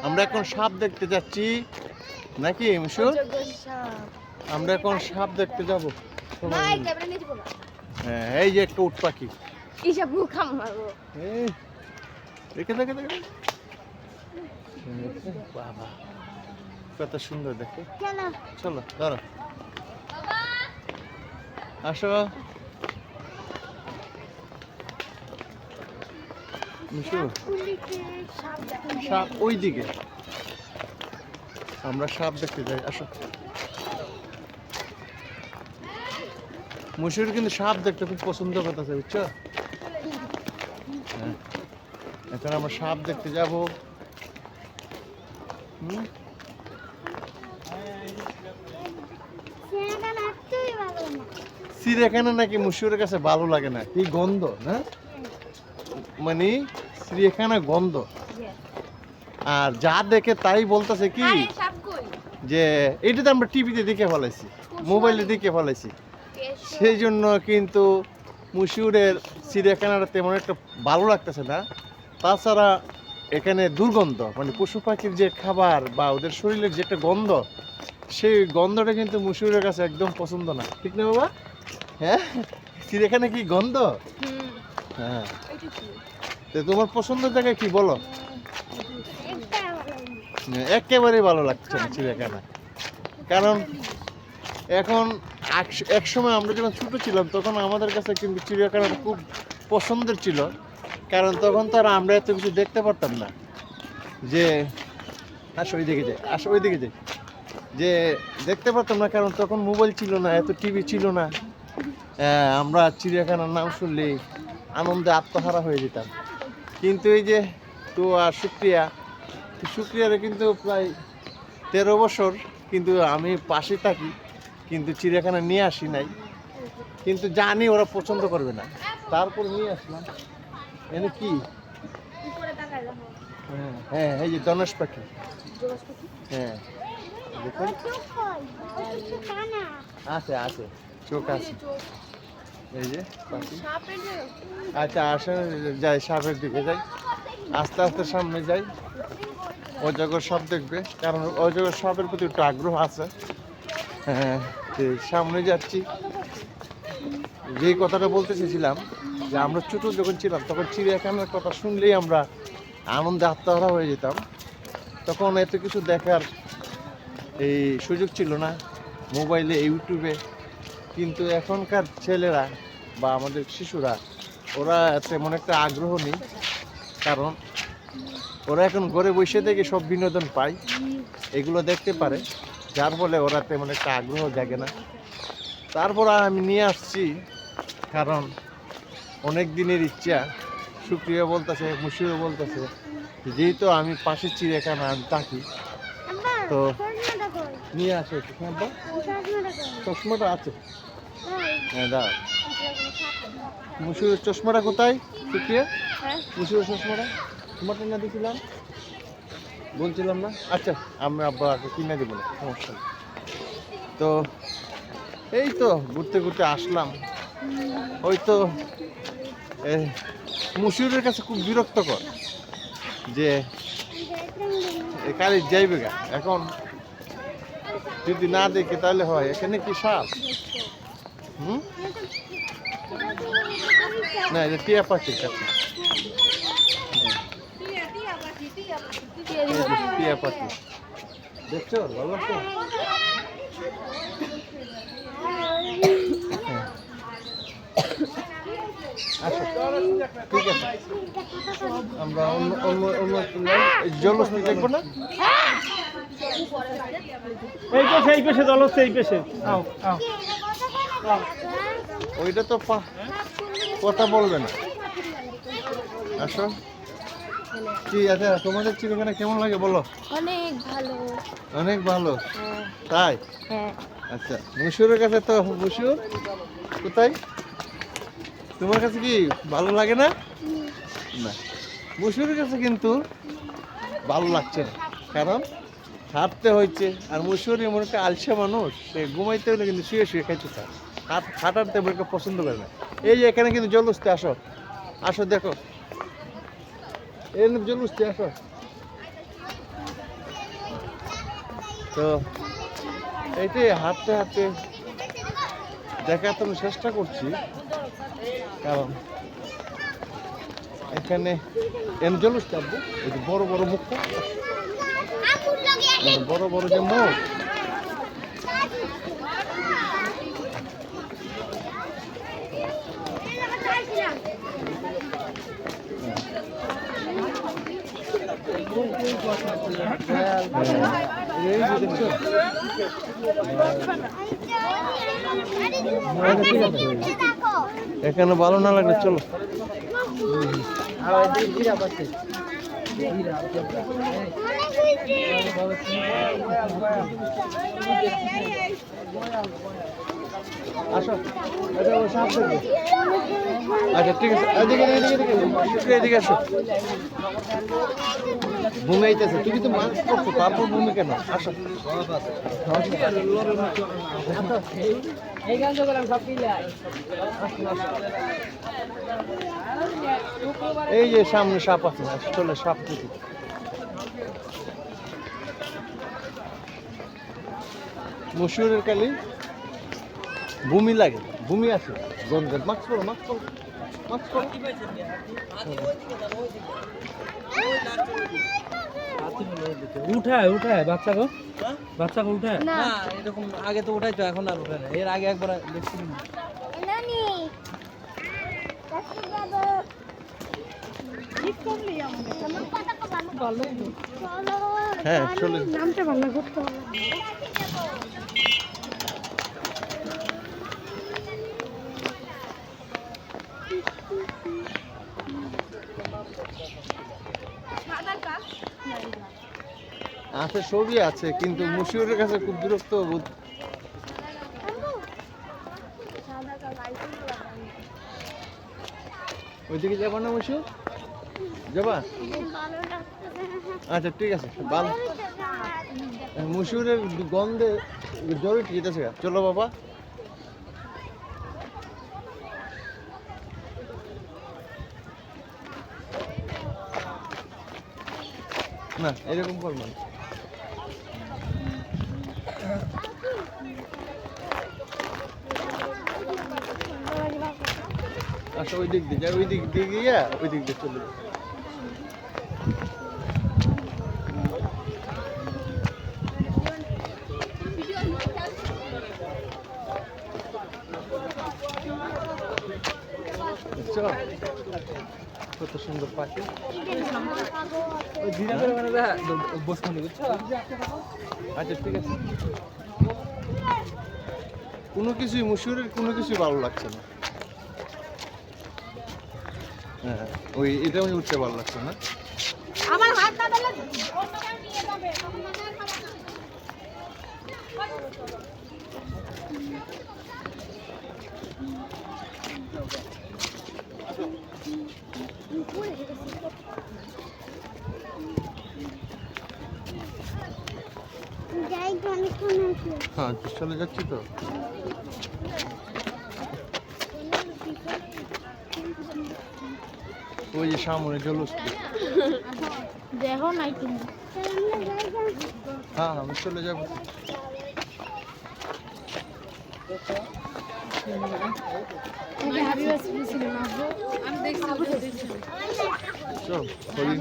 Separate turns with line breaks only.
আমরা এখন সাপ দেখতে যাচ্ছি নাকি মিশুর? আমরা এখন সাপ দেখতে যাব। হ্যাঁ, এই যে একটা উট পাখি। দেখে দেখে দেখে বাবা কত সুন্দর দেখে। চলো ধরো, আসো মিশু। সাপ ওই দিকে, আমরা সাপ দেখতে যাই, আসো। মুশুর কিন্তু সাপ দেখতে খুব পছন্দ করতেছে, বুঝছো? হ্যাঁ, এখন আমরা সাপ দেখতে যাব। চিড়িয়াখানা নাকি মুশুরের কাছে ভালো লাগে না, কি গন্ধ না, মানে চিড়িয়াখানা গন্ধ। আর যা দেখে তাই বলতেছে কি যে এটা তো আমরা টিভিতে দেখে ফেলাইছি, মোবাইলে দেখে ফেলাইছি, সেই জন্য কিন্তু মুশুরের চিড়িয়াখানাটা তেমন একটা ভালো লাগতেছে না। তাছাড়া এখানে দুর্গন্ধ, মানে পশু পাখির যে খাবার বা ওদের শরীরের যে একটা গন্ধ, সেই গন্ধটা কিন্তু মুশুরের কাছে একদম পছন্দ না, ঠিক না বাবা? হ্যাঁ, চিড়িয়াখানা কি গন্ধ? হ্যাঁ, তো তোমার পছন্দের জায়গায় কি বলো? একেবারেই ভালো লাগছে না চিড়িয়াখানা, কারণ এখন এক সময় আমরা যখন ছোট ছিলাম তখন আমাদের কাছে কিন্তু চিড়িয়াখানাটা খুব পছন্দের ছিল, কারণ তখন তো আর আমরা এত কিছু দেখতে পারতাম না। যে আসো ওই দিকে যাই, আসো ওই দিকে যাই, যে দেখতে পারতাম না, কারণ তখন মোবাইল ছিল না, এত টিভি ছিল না। আমরা চিড়িয়াখানার নাম শুনলেই আনন্দে আত্মহারা হয়ে যেতাম। কিন্তু এই যে তো আর শুক্রিয়ারে কিন্তু প্রায় 13 বছর কিন্তু আমি পাশে থাকি, কিন্তু চিড়িয়াখানা নিয়ে আসি নাই, কিন্তু জানি ওরা পছন্দ করবে না, তারপর নিয়ে আসলাম। এনে কি? হ্যাঁ, এই যে ধনেশ পাখি। হ্যাঁ, দেখুন আছে আছে, চোখ আছে, এই যে পাখি। আচ্ছা আসেন, যাই সাপের দিকে যাই, আস্তে আস্তে সামনে যাই, অজগর সাপ দেখবে, কারণ অজগর সাপের প্রতি একটু আগ্রহ আছে। হ্যাঁ, সামনে যাচ্ছি। যে কথাটা বলতে চেয়েছিলাম যে আমরা ছোট যখন ছিলাম তখন চিড়িয়াখানার কথা শুনলেই আমরা আনন্দে আত্মহারা হয়ে যেতাম। তখন এত কিছু দেখার এই সুযোগ ছিল না, মোবাইলে, ইউটিউবে। কিন্তু এখনকার ছেলেরা বা আমাদের শিশুরা, ওরা তেমন একটা আগ্রহ নেই, কারণ ওরা এখন ঘরে বসে থেকে সব বিনোদন পায়, এগুলো দেখতে পারে, যার ফলে ওরা তেমন একটা আগ্রহ জাগে না। তারপর আমি নিয়ে আসছি, কারণ অনেক দিনের ইচ্ছা। শুক্রিয়া বলতেছে, মুশিও বলতেছে, যেহেতু আমি পাশের চিড়িয়াখানা আমি থাকি, তো নিয়ে আসে। চশমাটা আছে, হ্যাঁ দাও। মুশির চশমাটা কোথায়? শুক্রিয়া, মুশির চশমাটা তোমারটা না দিয়েছিলাম, বলছিলাম না? আচ্ছা, আমি আব্বাকে কিনে দেবো না, সমস্যা নেই। তো এই তো ঘুরতে ঘুরতে আসলাম। ওই তো মুশিরের কাছে খুব বিরক্তকর যে কালি যাইবে গা, এখন যদি না দেখে তাহলে হয়। এখানে কি সাপ? না, এটা টিয়া পাখির কাছে, টিয়া পাখি দেখছো, ভালো লাগছে। আচ্ছা ঠিক আছে, আমরা অন্য অন্য অন্য জলস্থি দেখবো না?
এই পেশে জলস্থি, এই পেশে।
ওইটা তো কথা বলবে না। আসো, কি আছে তোমাদের চিড়িয়াখানা কেমন লাগে বলো?
অনেক ভালো।
অনেক ভালো, তাই? আচ্ছা, মুশুরের কাছে তো, মুশুর কোথায়? তোমার কাছে কি ভালো লাগে না? না, মুশুরের কাছে কিন্তু ভালো লাগছে না, কারণ হাঁটতে হয়েছে। আর মুশুর এমন একটা আলসা মানুষ, সে ঘুমাইতে হলে কিন্তু শুয়ে শুয়ে খাইতে চায়, হাঁটার তেমন একটা পছন্দ করে না। এই যে এখানে কিন্তু জলস্থি, আসো আসো দেখো, এর জলুসটি আসো। তো এইটাই হাঁটতে হাঁটতে দেখার চেষ্টা করছি, কারণ এখানে জলুস চাপবো, এই যে বড় বড় মুখ, বড় বড় যে মুখ, এখানে ভালো না লাগলে চলো। আসো, আচ্ছা ঠিক আছে, এদিকে আসো। ঘুমাইতেছে, তুমি তো মাছ করছো, তারপর ভূমি কেন? আসো। এই যে সামনে সাপ আছে, চলে সাপ দেখি। মশুরের কালি ভূমি লাগে, ভূমি আছে গন্ধের। মাস্ক করো, মাস্ক করো, মাস্ক করো।
উঠায় উঠায় বাচ্চাকে, বাচ্চাকে উঠায়
না
এরকম আগে তো উঠাই তো, এখন আর উঠায় না। এর আগে একবার দেখছিলাম।
নানি
হ্যাঁ চলে।
নামটা ভালো করতে হবে।
আছে, সবই আছে, কিন্তু মুশিউরের কাছে খুব বিরক্ত বোধ। ওইদিকে যাবা না মুশিউর? যাবা? আচ্ছা ঠিক আছে, ভালো। মুশিউরের গন্ধে জ্বর উঠে যেতেছে। চলো বাবা। না এরকম করবো না। আচ্ছা ওই দিক দিয়ে যাই, ওই দিক দিয়ে গিয়ে ওই দিক দিয়ে চলে যাই। বুঝছো? কত সুন্দর পাখি। আচ্ছা ঠিক আছে, কোনো কিছুই মুশিউরের কোনো কিছুই ভালো লাগছে না। হ্যাঁ ওই এটা আমি উঠতে ভালো লাগছে না।
আমার হাত না দিলে অন্যরা নিয়ে যাবে। যাই অনেকক্ষণ আছে।
হ্যাঁ চলে যাচ্ছি তো। ওই যে সামনে জলুস।
দেখো নাই তুমি।
হ্যাঁ আমি চলে যাবো।
আমি দেখছি
চল হরিণ।